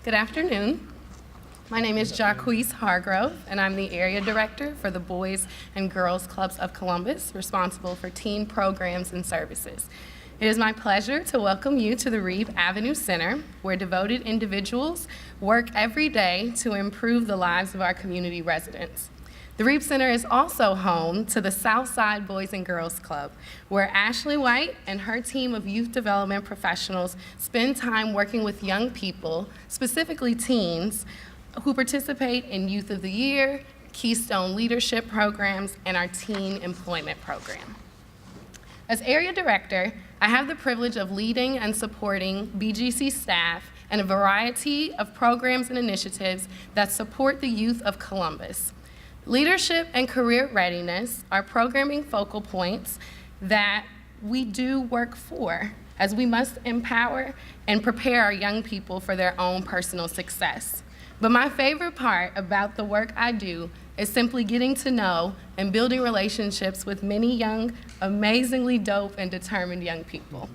Good afternoon. My name is Jacquees Hargrove, and I'm the Area Director for the Boys and Girls Clubs of Columbus, responsible for teen programs and services. It is my pleasure to welcome you to the Reeb Avenue Center, where devoted individuals work every day to improve the lives of our community residents. The Reeb Center is also home to the Southside Boys and Girls Club, where Ashley White and her team of youth development professionals spend time working with young people, specifically teens, who participate in Youth of the Year, Keystone Leadership Programs, and our Teen Employment Program. As Area Director, I have the privilege of leading and supporting BGC staff and a variety of programs and initiatives that support the youth of Columbus. Leadership and career readiness are programming focal points that we do work for, as we must empower and prepare our young people for their own personal success. But my favorite part about the work I do is simply getting to know and building relationships with many young, amazingly dope and determined young people.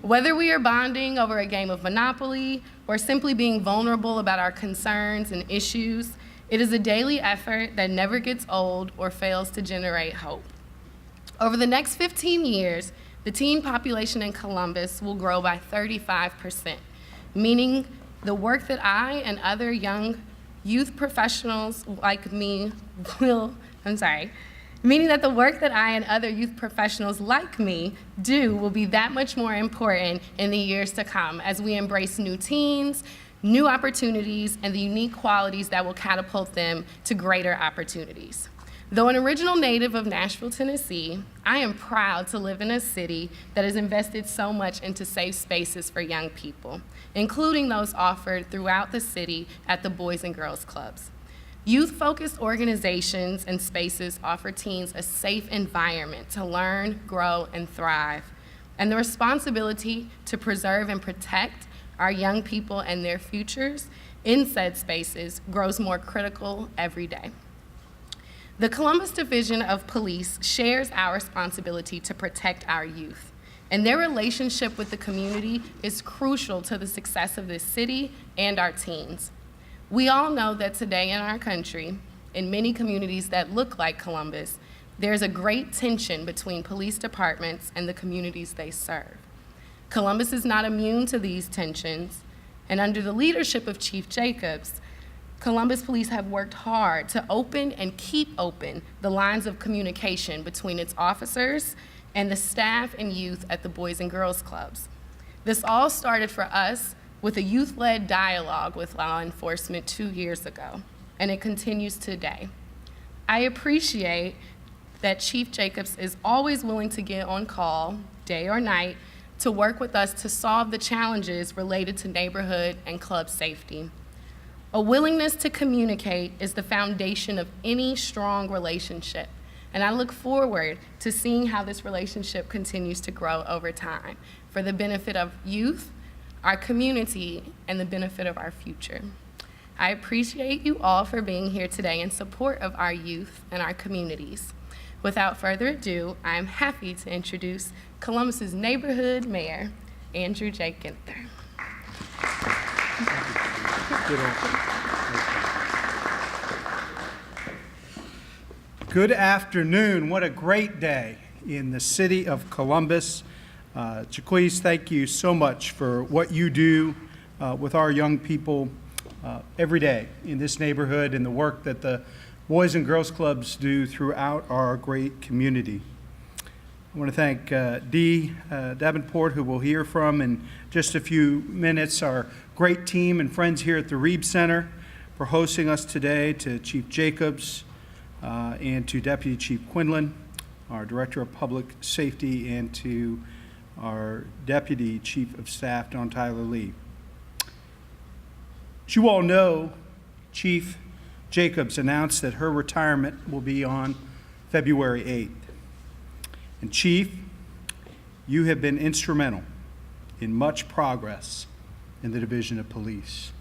Whether we are bonding over a game of Monopoly or simply being vulnerable about our concerns and issues, it is a daily effort that never gets old or fails to generate hope. Over the next 15 years, the teen population in Columbus will grow by 35%, meaning the work that I and other young youth professionals like me meaning that the work that I and other youth professionals like me do will be that much more important in the years to come as we embrace new teens, new opportunities, and the unique qualities that will catapult them to greater opportunities. Though an original native of Nashville, Tennessee, I am proud to live in a city that has invested so much into safe spaces for young people, including those offered throughout the city at the Boys and Girls Clubs. Youth-focused organizations and spaces offer teens a safe environment to learn, grow, and thrive, and the responsibility to preserve and protect our young people and their futures in said spaces grows more critical every day. The Columbus Division of Police shares our responsibility to protect our youth, and their relationship with the community is crucial to the success of this city and our teens. We all know that today in our country, in many communities that look like Columbus, there's a great tension between police departments and the communities they serve. Columbus is not immune to these tensions, and under the leadership of Chief Jacobs, Columbus Police have worked hard to open and keep open the lines of communication between its officers and the staff and youth at the Boys and Girls Clubs. This all started for us with a youth-led dialogue with law enforcement 2 years ago, and it continues today. I appreciate that Chief Jacobs is always willing to get on call, day or night, to work with us to solve the challenges related to neighborhood and club safety. A willingness to communicate is the foundation of any strong relationship, and I look forward to seeing how this relationship continues to grow over time for the benefit of youth, our community, and the benefit of our future. I appreciate you all for being here today in support of our youth and our communities. Without further ado, I am happy to introduce Columbus's neighborhood mayor, Andrew J. Ginther. Good afternoon. What a great day in the city of Columbus. Jacquees, thank you so much for what you do with our young people every day in this neighborhood and the work that the Boys and Girls Clubs do throughout our great community. I want to thank Dee Davenport, who we'll hear from in just a few minutes, our great team and friends here at the Reeb Center for hosting us today, to Chief Jacobs and to Deputy Chief Quinlan, our Director of Public Safety, and to our Deputy Chief of Staff, Don Tyler Lee. As you all know, Chief Jacobs announced that her retirement will be on February 8th. And Chief, you have been instrumental in much progress in the Division of Police.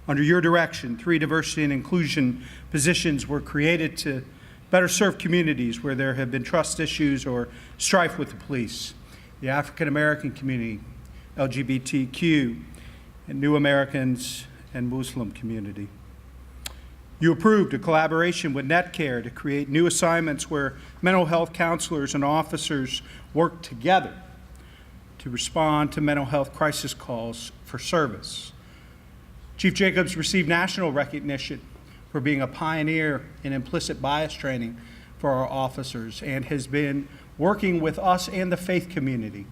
Under your direction, 3 diversity and inclusion positions were created to better serve communities where there have been trust issues or strife with the police. The African American community, LGBTQ, and New Americans, and Muslim community. You approved a collaboration with NetCare to create new assignments where mental health counselors and officers work together to respond to mental health crisis calls for service. Chief Jacobs received national recognition for being a pioneer in implicit bias training for our officers and has been working with us and the faith community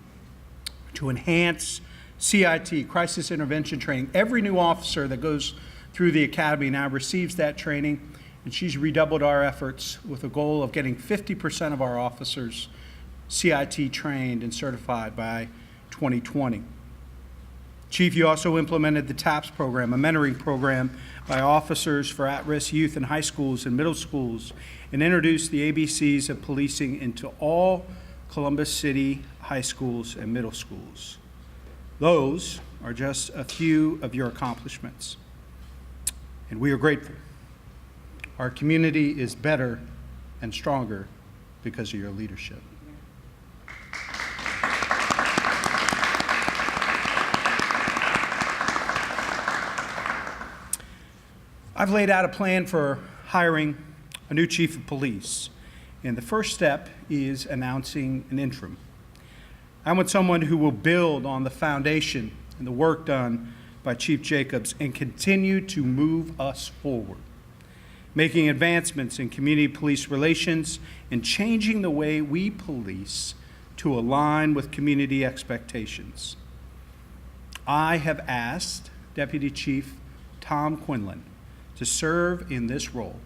to enhance CIT, crisis intervention training. Every new officer that goes through the academy now receives that training, and she's redoubled our efforts with a goal of getting 50% of our officers CIT trained and certified by 2020. Chief, you also implemented the TAPS program, a mentoring program by officers for at-risk youth in high schools and middle schools, and introduced the ABCs of policing into all Columbus City high schools and middle schools. Those are just a few of your accomplishments, and we are grateful. Our community is better and stronger because of your leadership. I've laid out a plan for hiring a new chief of police, and the first step is announcing an interim. I want someone who will build on the foundation and the work done by Chief Jacobs and continue to move us forward, making advancements in community police relations and changing the way we police to align with community expectations. I have asked Deputy Chief Tom Quinlan to serve in this role,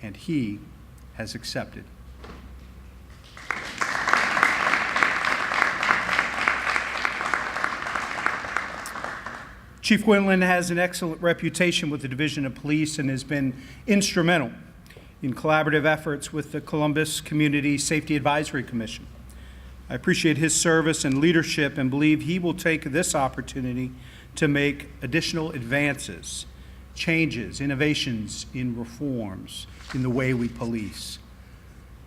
and he has accepted. Chief Quinlan has an excellent reputation with the Division of Police and has been instrumental in collaborative efforts with the Columbus Community Safety Advisory Commission. I appreciate his service and leadership and believe he will take this opportunity to make additional advances, changes, innovations in reforms in the way we police.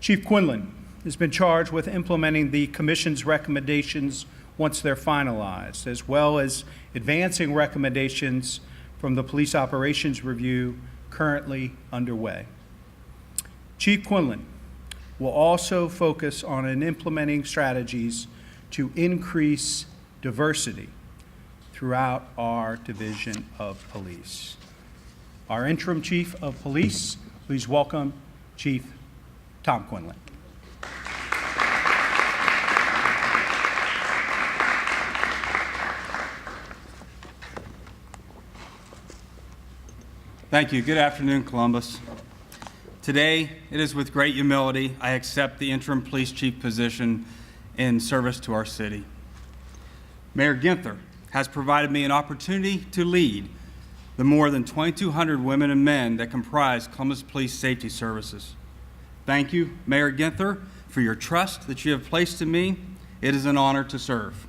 Chief Quinlan has been charged with implementing the Commission's recommendations once they're finalized, as well as advancing recommendations from the Police Operations Review currently underway. Chief Quinlan will also focus on implementing strategies to increase diversity throughout our Division of Police. Our interim Chief of Police, please welcome Chief Tom Quinlan. Thank you. Good afternoon, Columbus. Today, it is with great humility I accept the interim police chief position in service to our city. Mayor Ginther has provided me an opportunity to lead the more than 2,200 women and men that comprise Columbus Police Safety Services. Thank you, Mayor Ginther, for your trust that you have placed in me. It is an honor to serve.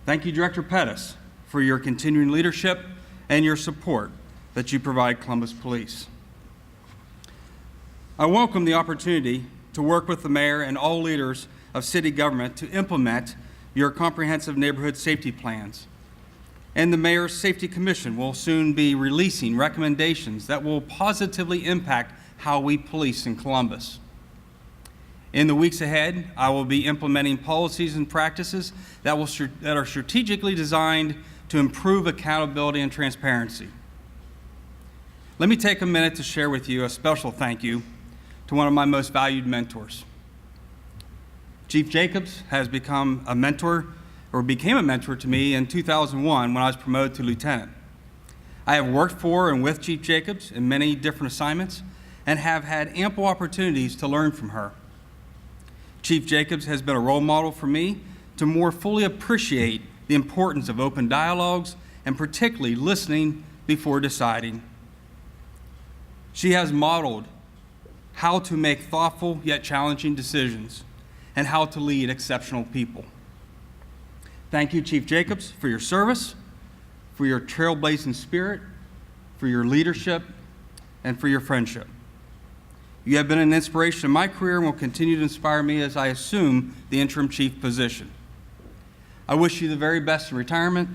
Thank you, Director Pettis, for your continuing leadership and your support that you provide Columbus Police. I welcome the opportunity to work with the mayor and all leaders of city government to implement your comprehensive neighborhood safety plans. And the Mayor's Safety Commission will soon be releasing recommendations that will positively impact how we police in Columbus. In the weeks ahead, I will be implementing policies and practices that are strategically designed to improve accountability and transparency. Let me take a minute to share with you a special thank you to one of my most valued mentors. Chief Jacobs has became a mentor to me in 2001 when I was promoted to lieutenant. I have worked for and with Chief Jacobs in many different assignments and have had ample opportunities to learn from her. Chief Jacobs has been a role model for me to more fully appreciate the importance of open dialogues and particularly listening before deciding. She has modeled how to make thoughtful yet challenging decisions and how to lead exceptional people. Thank you, Chief Jacobs, for your service, for your trailblazing spirit, for your leadership, and for your friendship. You have been an inspiration in my career and will continue to inspire me as I assume the interim chief position. I wish you the very best in retirement,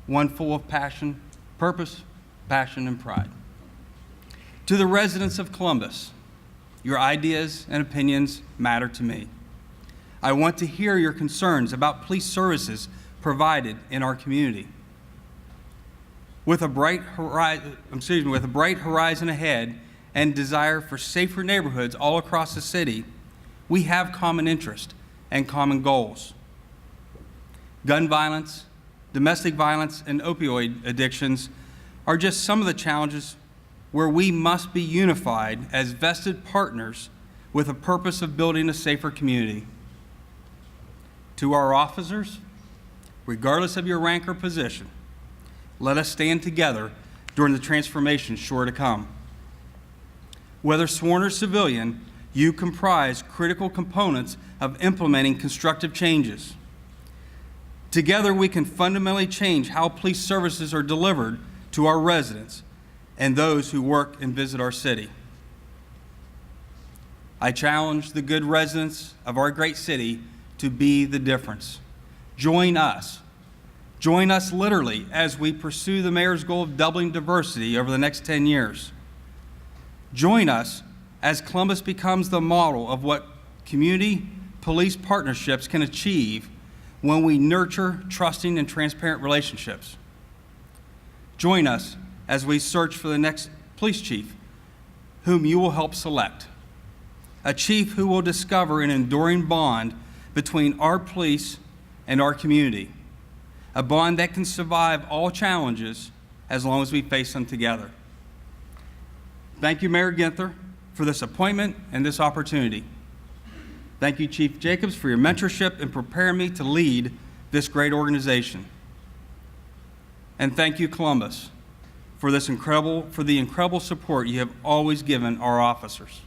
one full of passion purpose, passion, and pride. To the residents of Columbus, your ideas and opinions matter to me. I want to hear your concerns about police services provided in our community. With a bright horizon ahead and desire for safer neighborhoods all across the city, we have common interest and common goals. Gun violence, domestic violence, and opioid addictions are just some of the challenges where we must be unified as vested partners with a purpose of building a safer community. To our officers, regardless of your rank or position, let us stand together during the transformation sure to come. Whether sworn or civilian, you comprise critical components of implementing constructive changes. Together, we can fundamentally change how police services are delivered to our residents and those who work and visit our city. I challenge the good residents of our great city to be the difference. Join us. Join us literally as we pursue the mayor's goal of doubling diversity over the next 10 years. Join us as Columbus becomes the model of what community police partnerships can achieve when we nurture trusting and transparent relationships. Join us as we search for the next police chief whom you will help select, a chief who will discover an enduring bond between our police and our community, a bond that can survive all challenges as long as we face them together. Thank you, Mayor Ginther, for this appointment and this opportunity. Thank you, Chief Jacobs, for your mentorship in preparing me to lead this great organization. And thank you, Columbus, for the incredible support you have always given our officers.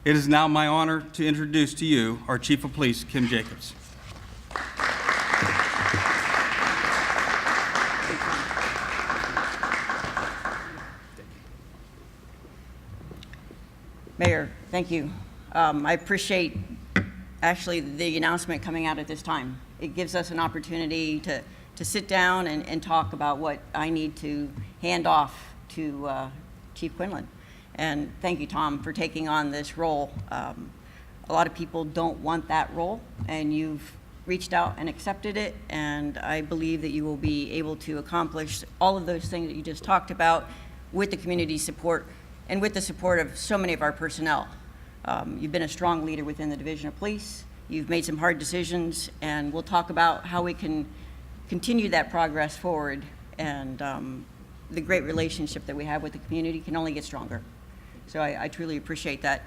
It is now my honor to introduce to you our Chief of Police, Kim Jacobs. Mayor, thank you. I appreciate actually the announcement coming out at this time. It gives us an opportunity to sit down and talk about what I need to hand off to Chief Quinlan. And thank you, Tom, for taking on this role. A lot of people don't want that role, and you've reached out and accepted it, and I believe that you will be able to accomplish all of those things that you just talked about with the community support and with the support of so many of our personnel. You've been a strong leader within the Division of Police. You've made some hard decisions, and we'll talk about how we can continue that progress forward, and the great relationship that we have with the community can only get stronger. So I truly appreciate that.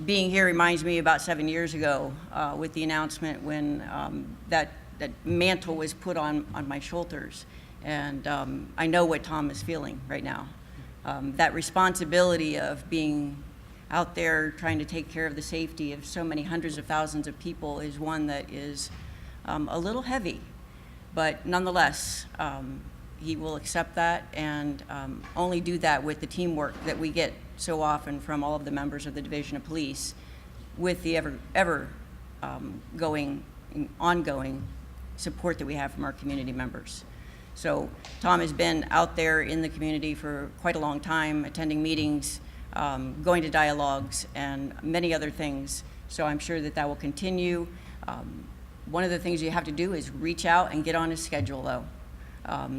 Being here reminds me about 7 years ago with the announcement when that mantle was put on my shoulders, and I know what Tom is feeling right now. That responsibility of being out there trying to take care of the safety of so many hundreds of thousands of people is one that is a little heavy, but nonetheless, he will accept that and only do that with the teamwork that we get so often from all of the members of the Division of Police, with the ongoing support that we have from our community members. So Tom has been out there in the community for quite a long time, attending meetings, going to dialogues, and many other things. So I'm sure that will continue. One of the things you have to do is reach out and get on his schedule, though.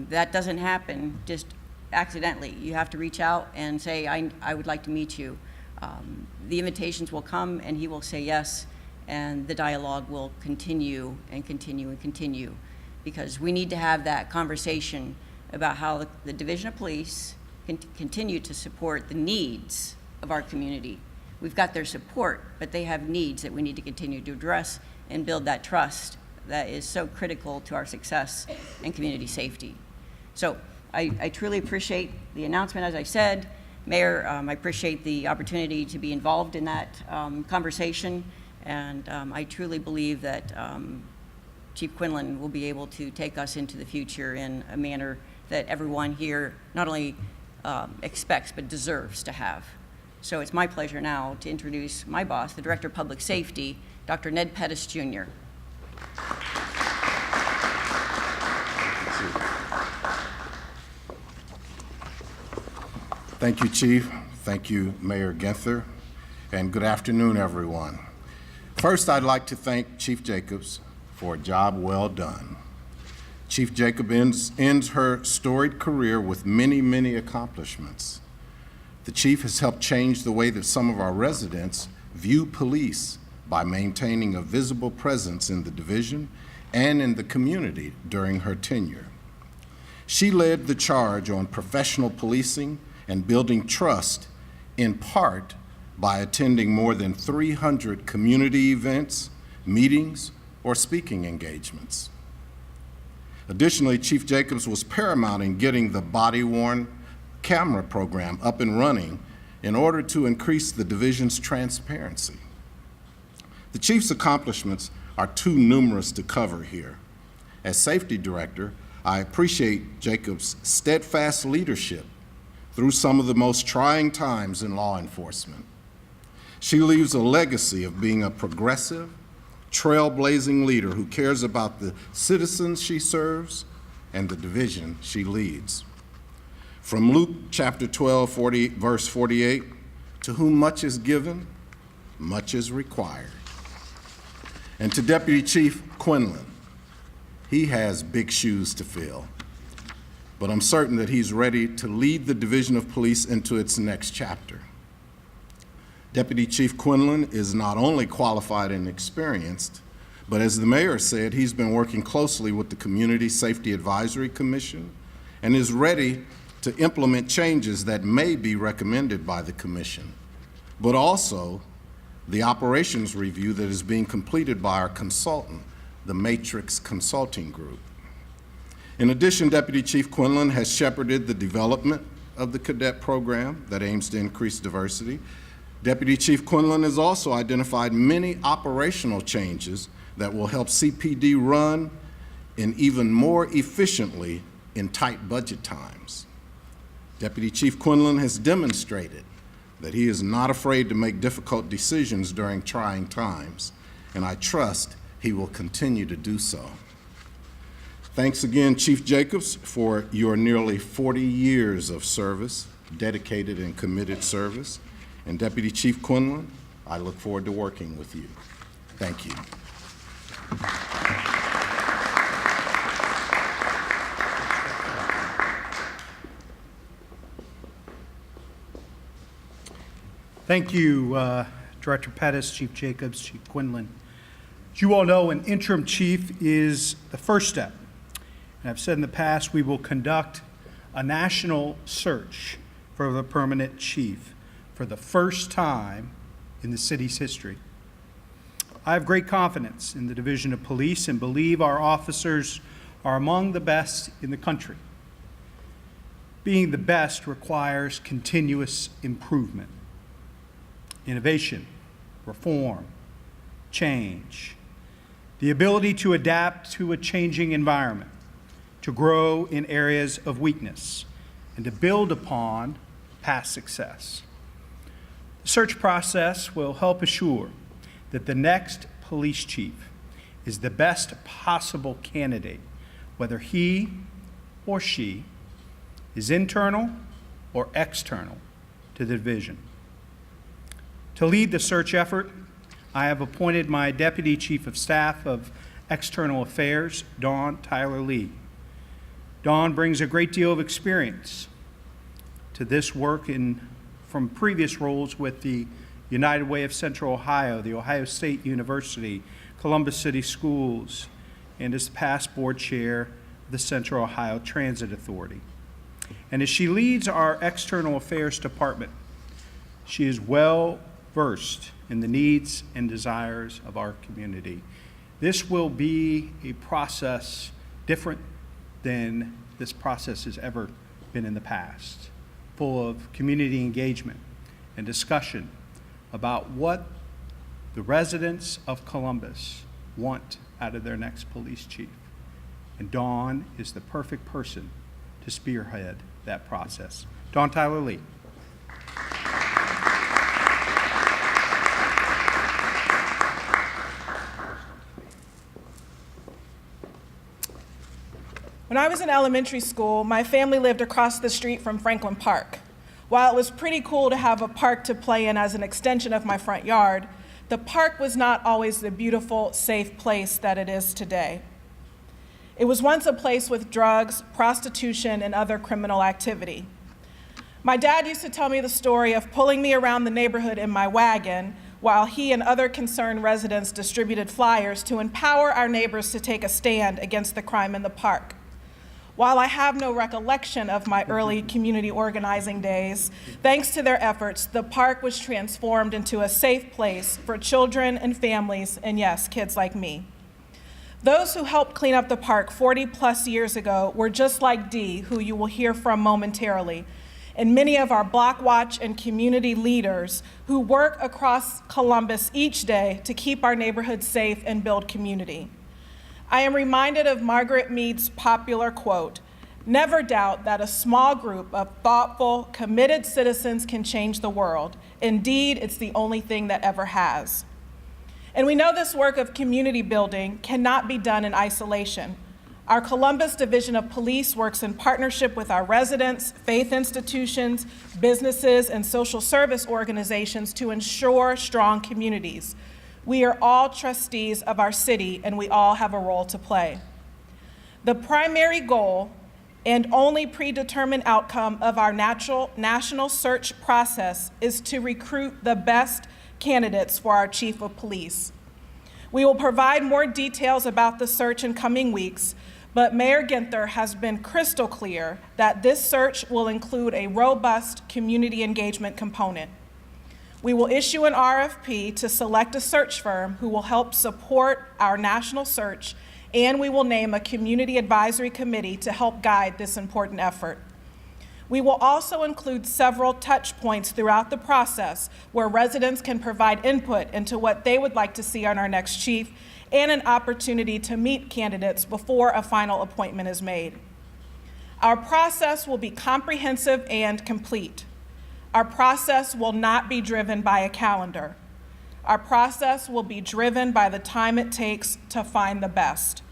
That doesn't happen just accidentally. You have to reach out and say, I would like to meet you. The invitations will come, and he will say yes, and the dialogue will continue and continue and continue, because we need to have that conversation about how the Division of Police can continue to support the needs of our community. We've got their support, but they have needs that we need to continue to address and build that trust that is so critical to our success and community safety. So I truly appreciate the announcement, as I said. Mayor, I appreciate the opportunity to be involved in that conversation, and I truly believe that Chief Quinlan will be able to take us into the future in a manner that everyone here not only expects but deserves to have. So it's my pleasure now to introduce my boss, the Director of Public Safety, Dr. Ned Pettis, Jr. Thank you, Chief. Thank you, Mayor Ginther, and good afternoon, everyone. First, I'd like to thank Chief Jacobs for a job well done. Chief Jacobs ends her storied career with many, many accomplishments. The Chief has helped change the way that some of our residents view police by maintaining a visible presence in the division and in the community during her tenure. She led the charge on professional policing and building trust, in part by attending more than 300 community events, meetings, or speaking engagements. Additionally, Chief Jacobs was paramount in getting the body-worn camera program up and running in order to increase the division's transparency. The Chief's accomplishments are too numerous to cover here. As Safety Director, I appreciate Jacobs' steadfast leadership through some of the most trying times in law enforcement. She leaves a legacy of being a progressive, trailblazing leader who cares about the citizens she serves and the division she leads. From Luke chapter 12, verse 48, to whom much is given, much is required. And to Deputy Chief Quinlan, he has big shoes to fill, but I'm certain that he's ready to lead the Division of Police into its next chapter. Deputy Chief Quinlan is not only qualified and experienced, but as the mayor said, he's been working closely with the Community Safety Advisory Commission and is ready to implement changes that may be recommended by the commission, but also the operations review that is being completed by our consultant, the Matrix Consulting Group. In addition, Deputy Chief Quinlan has shepherded the development of the cadet program that aims to increase diversity. Deputy Chief Quinlan has also identified many operational changes that will help CPD run in even more efficiently in tight budget times. Deputy Chief Quinlan has demonstrated that he is not afraid to make difficult decisions during trying times, and I trust he will continue to do so. Thanks again, Chief Jacobs, for your nearly 40 years of service, dedicated and committed service. And Deputy Chief Quinlan, I look forward to working with you. Thank you. Thank you, Director Pettis, Chief Jacobs, Chief Quinlan. As you all know, an interim chief is the first step. And I've said in the past, we will conduct a national search for the permanent chief for the first time in the city's history. I have great confidence in the Division of Police and believe our officers are among the best in the country. Being the best requires continuous improvement, innovation, reform, change, the ability to adapt to a changing environment, to grow in areas of weakness, and to build upon past success. The search process will help assure that the next police chief is the best possible candidate, whether he or she is internal or external to the division. To lead the search effort, I have appointed my Deputy Chief of Staff of External Affairs, Dawn Tyler Lee. Dawn brings a great deal of experience to this work from previous roles with the United Way of Central Ohio, the Ohio State University, Columbus City Schools, and as past board chair of the Central Ohio Transit Authority. And as she leads our External Affairs Department, she is well versed in the needs and desires of our community. This will be a process different than this process has ever been in the past, full of community engagement and discussion about what the residents of Columbus want out of their next police chief. And Dawn is the perfect person to spearhead that process. Dawn Tyler Lee. When I was in elementary school, my family lived across the street from Franklin Park. While it was pretty cool to have a park to play in as an extension of my front yard, the park was not always the beautiful, safe place that it is today. It was once a place with drugs, prostitution, and other criminal activity. My dad used to tell me the story of pulling me around the neighborhood in my wagon while he and other concerned residents distributed flyers to empower our neighbors to take a stand against the crime in the park. While I have no recollection of my early community organizing days, thanks to their efforts, the park was transformed into a safe place for children and families, and yes, kids like me. Those who helped clean up the park 40+ years ago were just like Dee, who you will hear from momentarily, and many of our Block Watch and community leaders who work across Columbus each day to keep our neighborhoods safe and build community. I am reminded of Margaret Mead's popular quote, "Never doubt that a small group of thoughtful, committed citizens can change the world. Indeed, it's the only thing that ever has." And we know this work of community building cannot be done in isolation. Our Columbus Division of Police works in partnership with our residents, faith institutions, businesses, and social service organizations to ensure strong communities. We are all trustees of our city, and we all have a role to play. The primary goal and only predetermined outcome of our national search process is to recruit the best candidates for our chief of police. We will provide more details about the search in coming weeks, but Mayor Ginther has been crystal clear that this search will include a robust community engagement component. We will issue an RFP to select a search firm who will help support our national search, and we will name a community advisory committee to help guide this important effort. We will also include several touch points throughout the process where residents can provide input into what they would like to see on our next chief, and an opportunity to meet candidates before a final appointment is made. Our process will be comprehensive and complete. Our process will not be driven by a calendar. Our process will be driven by the time it takes to find the best.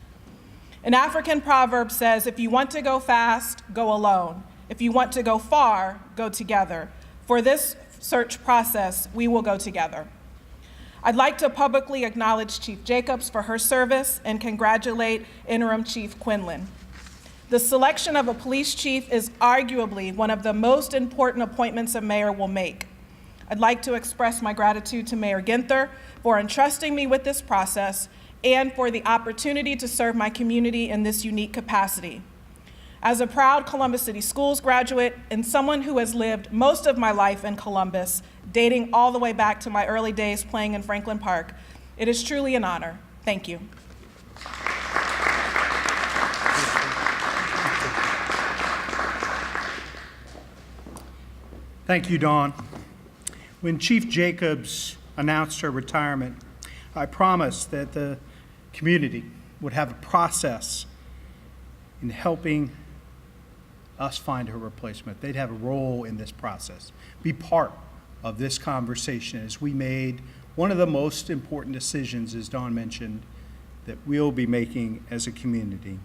An African proverb says, if you want to go fast, go alone. If you want to go far, go together. For this search process, we will go together. I'd like to publicly acknowledge Chief Jacobs for her service and congratulate Interim Chief Quinlan. The selection of a police chief is arguably one of the most important appointments a mayor will make. I'd like to express my gratitude to Mayor Ginther for entrusting me with this process and for the opportunity to serve my community in this unique capacity. As a proud Columbus City Schools graduate and someone who has lived most of my life in Columbus, dating all the way back to my early days playing in Franklin Park, it is truly an honor. Thank you. Thank you, Dawn. When Chief Jacobs announced her retirement, I promised that the community would have a process in helping us find her replacement. They'd have a role in this process, be part of this conversation as we made one of the most important decisions, as Dawn mentioned, that we'll be making as a community.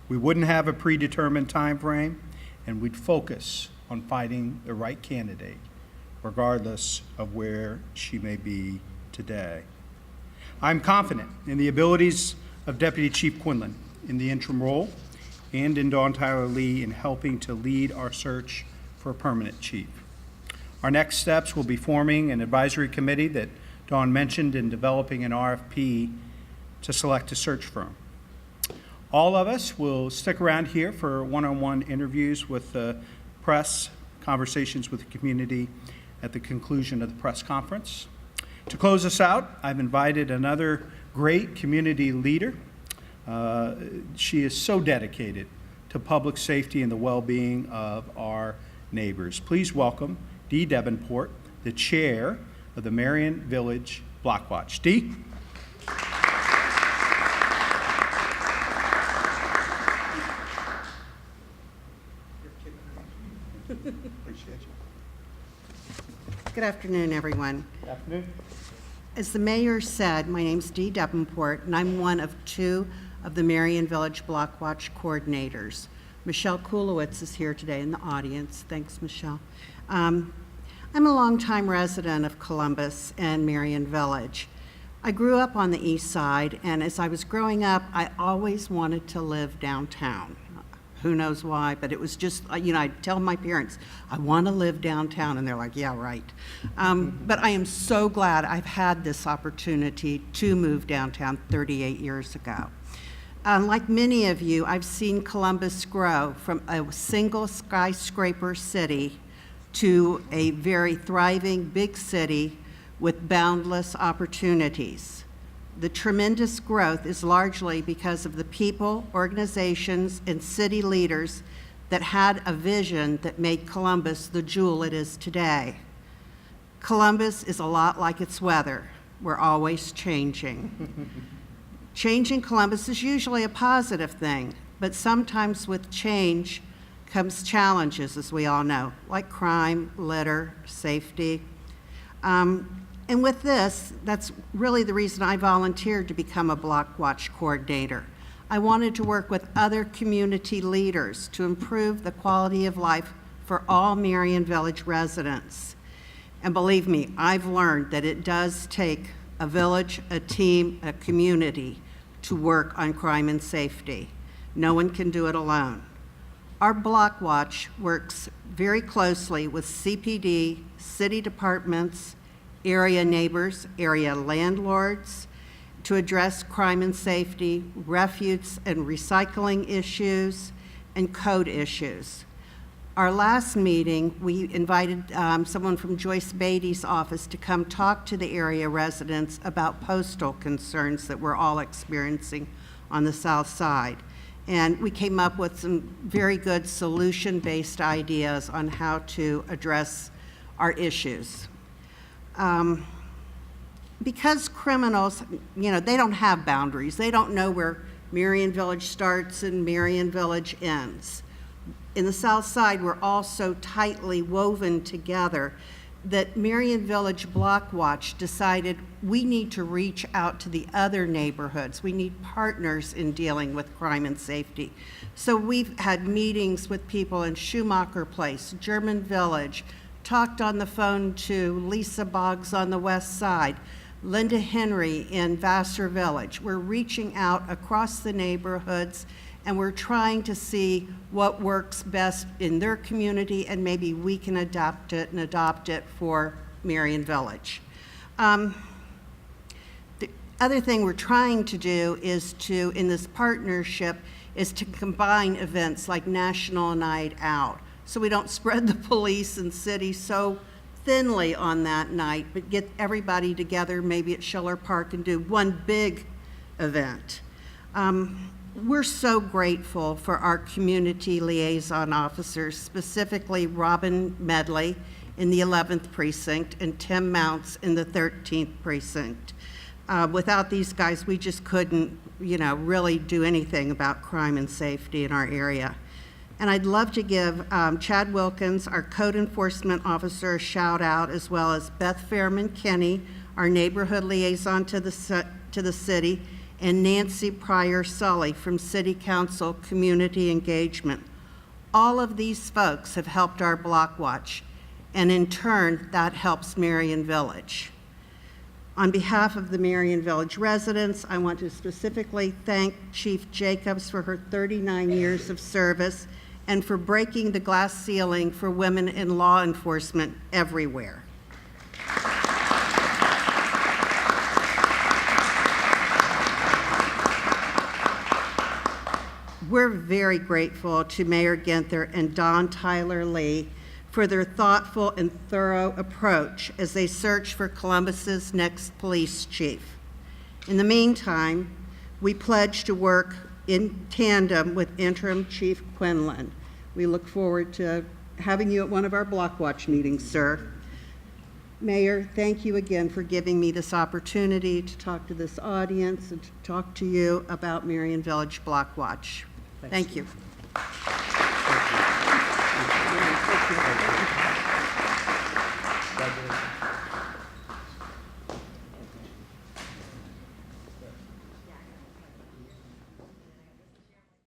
We wouldn't have a predetermined time frame, and we'd focus on finding the right candidate, regardless of where she may be today. I'm confident in the abilities of Deputy Chief Quinlan in the interim role and in Dawn Tyler Lee in helping to lead our search for a permanent chief. Our next steps will be forming an advisory committee that Dawn mentioned and developing an RFP to select a search firm. All of us will stick around here for one-on-one interviews with the press, conversations with the community at the conclusion of the press conference. To close us out, I've invited another great community leader. She is so dedicated to public safety and the well-being of our neighbors. Please welcome Dee Davenport, the chair of the Marion Village Block Watch. Dee? Good afternoon, everyone. Good afternoon. As the mayor said, my name's Dee Davenport, and I'm one of two of the Marion Village Block Watch coordinators. Michelle Kulowitz is here today in the audience. Thanks, Michelle. I'm a longtime resident of Columbus and Marion Village. I grew up on the east side, and as I was growing up, I always wanted to live downtown. Who knows why, but it was just, I'd tell my parents, I want to live downtown, and they're like, yeah, right. But I am so glad I've had this opportunity to move downtown 38 years ago. Like many of you, I've seen Columbus grow from a single skyscraper city to a very thriving big city with boundless opportunities. The tremendous growth is largely because of the people, organizations, and city leaders that had a vision that made Columbus the jewel it is today. Columbus is a lot like its weather. We're always changing. Changing Columbus is usually a positive thing, but sometimes with change comes challenges, as we all know, like crime, litter, safety. And with this, that's really the reason I volunteered to become a Block Watch coordinator. I wanted to work with other community leaders to improve the quality of life for all Marion Village residents. And believe me, I've learned that it does take a village, a team, a community to work on crime and safety. No one can do it alone. Our Block Watch works very closely with CPD, city departments, area neighbors, area landlords, to address crime and safety, refuse and recycling issues, and code issues. Our last meeting, we invited someone from Joyce Beatty's office to come talk to the area residents about postal concerns that we're all experiencing on the south side. And we came up with some very good solution-based ideas on how to address our issues. Because criminals, they don't have boundaries. They don't know where Marion Village starts and Marion Village ends. In the South Side, we're all so tightly woven together that Marion Village Block Watch decided we need to reach out to the other neighborhoods. We need partners in dealing with crime and safety. So we've had meetings with people in Schumacher Place, German Village, talked on the phone to Lisa Boggs on the west side, Linda Henry in Vassar Village. We're reaching out across the neighborhoods, and we're trying to see what works best in their community, and maybe we can adopt it for Marion Village. The other thing we're trying to do is to, in this partnership, is to combine events like National Night Out, so we don't spread the police and city so thinly on that night, but get everybody together, maybe at Schiller Park, and do one big event. We're so grateful for our community liaison officers, specifically Robin Medley in the 11th Precinct and Tim Mounts in the 13th Precinct. Without these guys, we just couldn't, really do anything about crime and safety in our area. And I'd love to give Chad Wilkins, our code enforcement officer, a shout out, as well as Beth Fairman Kenny, our neighborhood liaison to the city, and Nancy Pryor Sully from City Council Community Engagement. All of these folks have helped our Block Watch, and in turn, that helps Marion Village. On behalf of the Marion Village residents, I want to specifically thank Chief Jacobs for her 39 years of service and for breaking the glass ceiling for women in law enforcement everywhere. We're very grateful to Mayor Ginther and Don Tyler Lee for their thoughtful and thorough approach as they search for Columbus's next police chief. In the meantime, we pledge to work in tandem with Interim Chief Quinlan. We look forward to having you at one of our Block Watch meetings, sir. Mayor, thank you again for giving me this opportunity to talk to this audience and to talk to you about Marion Village Block Watch. Thank you. Congratulations.